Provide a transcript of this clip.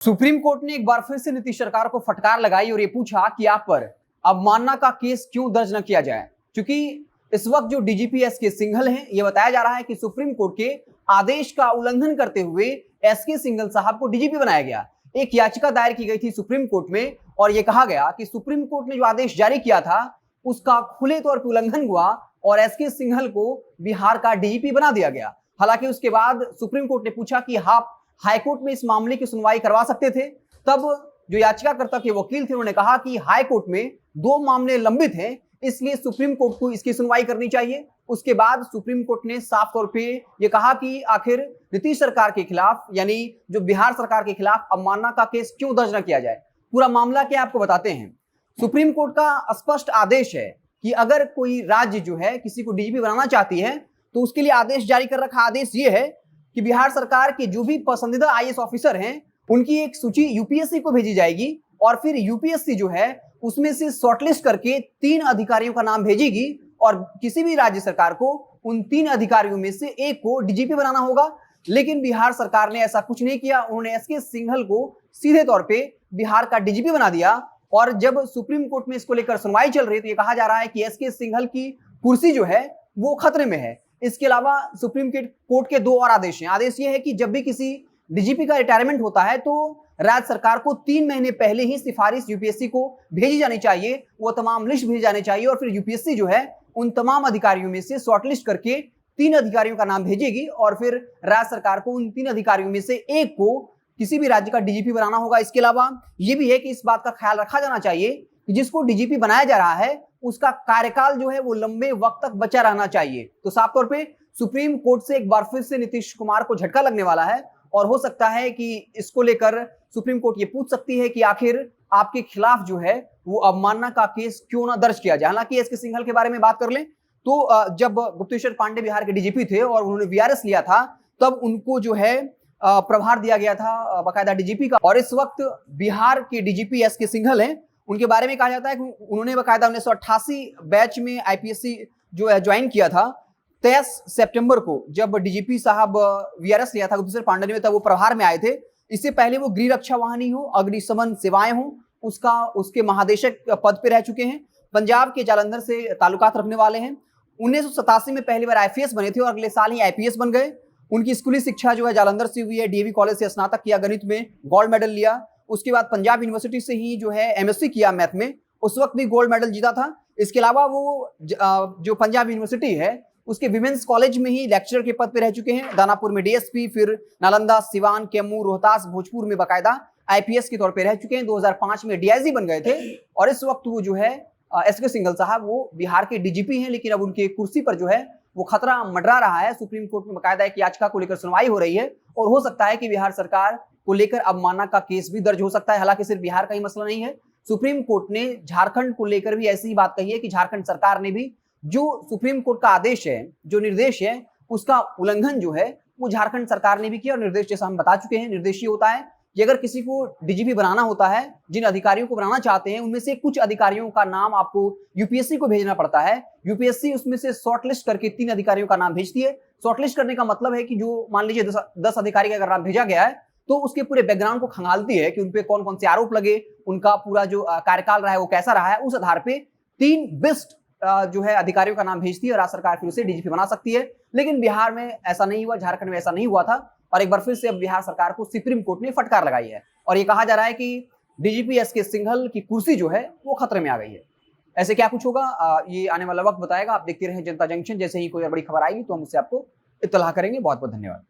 Supreme court ने एक बार फिर से नीतीश सरकार को फटकार लगाई और ये पूछा कि आप पर अवमानना का केस क्यों दर्ज न किया जाए। क्योंकि इस वक्त जो डीजीपी एसके सिंघल हैं, ये बताया जा रहा है कि सुप्रीम कोर्ट के आदेश का उल्लंघन करते हुए एसके सिंघल साहब को डीजीपी बनाया गया। एक याचिका दायर की गई थी सुप्रीम कोर्ट में और यह कहा गया कि सुप्रीम कोर्ट ने जो आदेश जारी किया था उसका खुले तौर पर उल्लंघन हुआ और एसके सिंघल को बिहार का डीजीपी बना दिया गया। हालांकि उसके बाद सुप्रीम कोर्ट ने पूछा कि आप हाईकोर्ट में इस मामले की सुनवाई करवा सकते थे। तब जो याचिकाकर्ता के वकील थे उन्होंने कहा कि हाईकोर्ट में 2 मामले लंबित हैं, इसलिए सुप्रीम कोर्ट को इसकी सुनवाई करनी चाहिए। उसके बाद सुप्रीम कोर्ट ने साफ तौर पे ये कहा कि आखिर नीतीश सरकार के खिलाफ यानी जो बिहार सरकार के खिलाफ अवमानना का केस क्यों दर्ज न किया जाए। पूरा मामला क्या आपको बताते हैं। सुप्रीम कोर्ट का स्पष्ट आदेश है कि अगर कोई राज्य जो है किसी को डीजीपी बनाना चाहती है तो उसके लिए आदेश जारी कर रखा। आदेश ये है कि बिहार सरकार के जो भी पसंदीदा आईएएस ऑफिसर हैं उनकी एक सूची यूपीएससी को भेजी जाएगी और फिर यूपीएससी जो है उसमें से शॉर्टलिस्ट करके 3 अधिकारियों का नाम भेजेगी और किसी भी राज्य सरकार को उन 3 अधिकारियों में से एक को डीजीपी बनाना होगा। लेकिन बिहार सरकार ने ऐसा कुछ नहीं किया। उन्होंने एसके सिंघल को सीधे तौर पे बिहार का डीजीपी बना दिया और जब सुप्रीम कोर्ट में इसको लेकर सुनवाई चल रही है तो ये कहा जा रहा है कि एसके सिंघल की कुर्सी जो है वो खतरे में है। इसके अलावा सुप्रीम कोर्ट के 2 और आदेश हैं। आदेश ये है कि जब भी किसी डीजीपी का रिटायरमेंट होता है तो राज्य सरकार को 3 महीने पहले ही सिफारिश यूपीएससी को भेजी जानी चाहिए, वो तमाम लिस्ट भेजी जानी चाहिए और फिर यूपीएससी जो है उन तमाम अधिकारियों में से शॉर्टलिस्ट करके 3 अधिकारियों का नाम भेजेगी और फिर राज्य सरकार को उन 3 अधिकारियों में से एक को किसी भी राज्य का डीजीपी बनाना होगा। इसके अलावा यह भी है कि इस बात का ख्याल रखा जाना चाहिए कि जिसको डीजीपी बनाया जा रहा है उसका कार्यकाल जो है वो लंबे वक्त तक बचा रहना चाहिए। तो साफ तौर पे सुप्रीम कोर्ट से एक बार फिर से नीतीश कुमार को झटका लगने वाला है और हो सकता है कि इसको लेकर सुप्रीम कोर्ट ये पूछ सकती है कि आखिर आपके खिलाफ जो है वो अवमानना का केस क्यों ना दर्ज किया जाए। हालांकि एसके सिंघल के बारे में बात कर लें तो जब गुप्तेश्वर पांडे बिहार के डीजीपी थे और उन्होंने वीआरएस लिया था तब उनको जो है प्रभार दिया गया था बाकायदा डीजीपी का। और इस वक्त बिहार के डीजीपी एसके सिंघल हैं, उनके बारे में कहा जाता है कि उन्होंने बाकायदा 1988 बैच में आईपीएससी जो है ज्वाइन किया था। 23 सितंबर को जब डीजीपी साहब वीआरएस लिया था गुप्तेश्वर पांडे ने, तब वो प्रभार में आए थे। इससे पहले वो गृह रक्षा वाहिनी हो, अग्निशमन सेवाएं हो, उसके महादेशक पद पे रह चुके हैं। पंजाब के जालंधर से ताल्लुकात रखने वाले हैं। 1987 में पहली बार आईपीएस बने थे और अगले साल ही आईपीएस बन गए। उनकी स्कूली शिक्षा जो है जालंधर से हुई है। डीएवी कॉलेज से स्नातक किया, गणित में गोल्ड मेडल लिया। उसके बाद पंजाब यूनिवर्सिटी से ही जो है एमएससी किया मैथ में, उस वक्त भी गोल्ड मेडल जीता था। इसके अलावा वो जो पंजाब यूनिवर्सिटी है उसके विमेंस कॉलेज में ही लेक्चरर के पद पे रह चुके हैं। दानापुर में डीएसपी, फिर नालंदा, सिवान, कैमूर, रोहतास, भोजपुर में बाकायदा आईपीएस के तौर पे रह चुके हैं। 2005 में डीआईजी बन गए थे और इस वक्त वो जो है एसके सिंघल साहब वो बिहार के डीजीपी हैं। लेकिन अब उनके कुर्सी पर जो है वो खतरा मंडरा रहा है। सुप्रीम कोर्ट में बाकायदा एक याचिका को लेकर सुनवाई हो रही है और हो सकता है कि बिहार सरकार को लेकर अवमानना का केस भी दर्ज हो सकता है। हालांकि सिर्फ बिहार का ही मसला नहीं है, सुप्रीम कोर्ट ने झारखंड को लेकर भी ऐसी ही बात कही है कि झारखंड सरकार ने भी जो सुप्रीम कोर्ट का आदेश है, जो निर्देश है, उसका उल्लंघन जो है वो झारखंड सरकार ने भी किया। और निर्देश जैसा हम बता चुके हैं, निर्देश ये होता है कि अगर किसी को डीजीपी बनाना होता है, जिन अधिकारियों को बनाना चाहते हैं उनमें से कुछ अधिकारियों का नाम आपको यूपीएससी को भेजना पड़ता है। यूपीएससी उसमें से शॉर्टलिस्ट करके 3 अधिकारियों का नाम भेजती है। शॉर्टलिस्ट करने का मतलब है कि जो मान लीजिए 10 अधिकारी का अगर नाम भेजा गया है तो उसके पूरे बैकग्राउंड को खंगालती है कि उनपे कौन कौन से आरोप लगे, उनका पूरा जो कार्यकाल रहा है वो कैसा रहा है। उस आधार पे 3 बेस्ट जो है अधिकारियों का नाम भेजती है और राज्य सरकार फिर उसे डीजीपी बना सकती है। लेकिन बिहार में ऐसा नहीं हुआ, झारखंड में ऐसा नहीं हुआ था और एक बार फिर से अब बिहार सरकार को सुप्रीम कोर्ट ने फटकार लगाई है और ये कहा जा रहा है कि डीजीपी एसके सिंघल की कुर्सी जो है वो खतरे में आ गई है। ऐसे क्या कुछ होगा ये आने वाला वक्त बताएगा। आप देखते रहे जनता जंक्शन। जैसे ही कोई बड़ी खबर आएगी तो हम उससे आपको इत्तला करेंगे। बहुत बहुत धन्यवाद।